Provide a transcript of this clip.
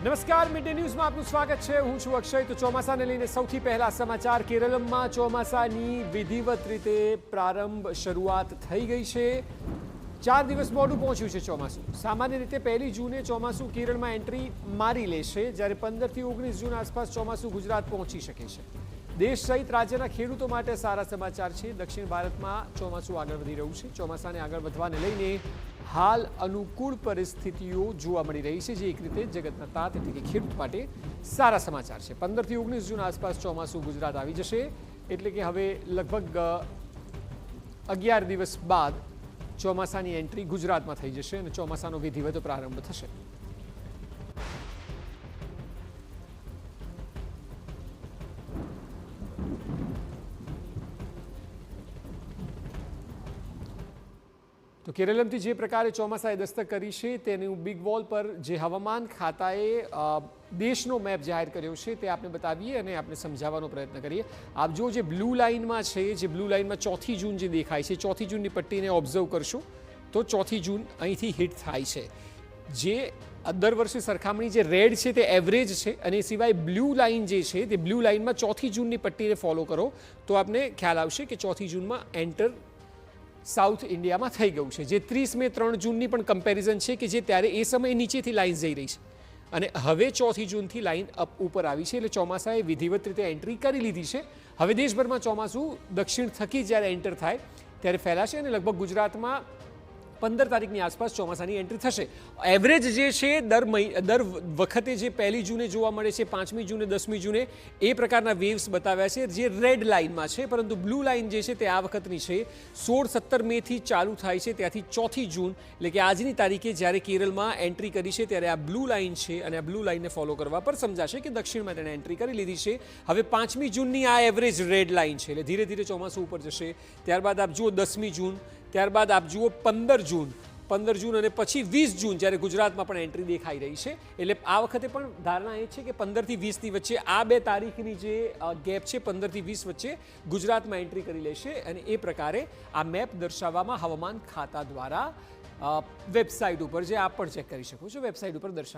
નમસ્કાર, mid day ન્યૂઝમાં આપનું સ્વાગત છે. હું છું અક્ષય. તો ચોમાસાને લઈને સૌથી પહેલા સમાચાર. કેરળમાં ચોમાસાની વિધિવત રીતે શરૂઆત થઈ ગઈ છે. 4 દિવસ મોડું પહોંચ્યું છે ચોમાસું. સામાન્ય રીતે 1 જૂને ચોમાસું કેરળમાં એન્ટ્રી મારી લેશે, જ્યારે 15 થી 19 જૂન આસપાસ ચોમાસું ગુજરાત પહોંચી શકે છે. દેશ સહિત રાજ્યના ખેડૂતો માટે સારા સમાચાર છે. દક્ષિણ ભારતમાં ચોમાસું આગળ વધી રહ્યું છે. ચોમાસાને આગળ વધવાને લઈને હાલ અનુકૂળ પરિસ્થિતિઓ જોવા મળી રહી છે, જે એક રીતે જગતના તાત એટલે કે ખેડૂત માટે સારા સમાચાર છે. 15 થી 19 જૂન આસપાસ ચોમાસું ગુજરાત આવી જશે, એટલે કે હવે લગભગ 11 દિવસ બાદ ચોમાસાની એન્ટ્રી ગુજરાતમાં થઈ જશે અને ચોમાસાનો વિધિવત પ્રારંભ થશે. તો કેરળથી જે પ્રકારે ચોમાસાએ દસ્તક કરી છે તેનું બિગ વોલ પર જે હવામાન ખાતાએ દેશનો મેપ જાહેર કર્યો છે તે આપણે બતાવીએ અને આપણે સમજાવવાનો પ્રયત્ન કરીએ. આપ જો જે બ્લુ લાઇનમાં છે, જે બ્લુ લાઇનમાં 4 જૂન જે દેખાય છે, 4 જૂનની પટ્ટીને ઓબ્ઝર્વ કરશો તો 4 જૂન અહીંથી હિટ થાય છે. જે દર વર્ષે સરખામણી જે રેડ છે તે એવરેજ છે, અને સિવાય બ્લુ લાઇન જે છે તે બ્લુ લાઇનમાં 4 જૂનની પટ્ટીને ફોલો કરો તો આપને ખ્યાલ આવશે કે 4 જૂનમાં એન્ટર સાઉથ ઇન્ડિયામાં થઈ ગયું છે. જે 30 મે 3 જૂનની પણ કમ્પેરિઝન છે કે જે ત્યારે એ સમયે નીચેથી લાઇન જઈ રહી છે અને હવે 4 જૂનથી લાઇન અપ ઉપર આવી છે. એટલે ચોમાસાએ વિધિવત રીતે એન્ટ્રી કરી લીધી છે. હવે દેશભરમાં ચોમાસું દક્ષિણ થકી જ્યારે એન્ટર થાય ત્યારે ફેલાશે અને લગભગ ગુજરાતમાં 15 તારીખની આસપાસ ચોમાસાની એન્ટ્રી થશે. એવરેજ જે છે દર વખતે જે 1 જૂને જોવા મળે છે, 5મી જૂને, 10મી જૂને એ પ્રકારના વેવ્સ બતાવ્યા છે જે રેડ લાઇનમાં છે, પરંતુ બ્લુ લાઇન જે છે તે આ વખતની છે 16-17 મેથી ચાલુ થાય છે, ત્યાંથી 4 જૂન એટલે કે આજની તારીખે જ્યારે કેરળમાં એન્ટ્રી કરી છે ત્યારે આ બ્લુ લાઇન છે અને આ બ્લુ લાઇનને ફોલો કરવા પર સમજાશે કે દક્ષિણમાં તેણે એન્ટ્રી કરી લીધી છે. હવે 5મી જૂનની આ એવરેજ રેડ લાઇન છે એટલે ધીરે ધીરે ચોમાસું ઉપર જશે. ત્યારબાદ આપ જુઓ 10મી જૂન, ત્યારબાદ આપ જુઓ 15 જૂન અને પછી 20 જૂન જ્યારે ગુજરાતમાં પણ એન્ટ્રી દેખાઈ રહી છે. એટલે આ વખતે પણ ધારણા એ છે કે 15 થી 20ની વચ્ચે આ 2 તારીખની જે ગેપ છે 15 થી 20 વચ્ચે ગુજરાતમાં એન્ટ્રી કરી લેશે અને એ પ્રકારે આ મેપ દર્શાવવામાં હવામાન ખાતા દ્વારા વેબસાઇટ ઉપર, જે આપ પણ ચેક કરી શકો છો, વેબસાઇટ ઉપર દર્શાવવામાં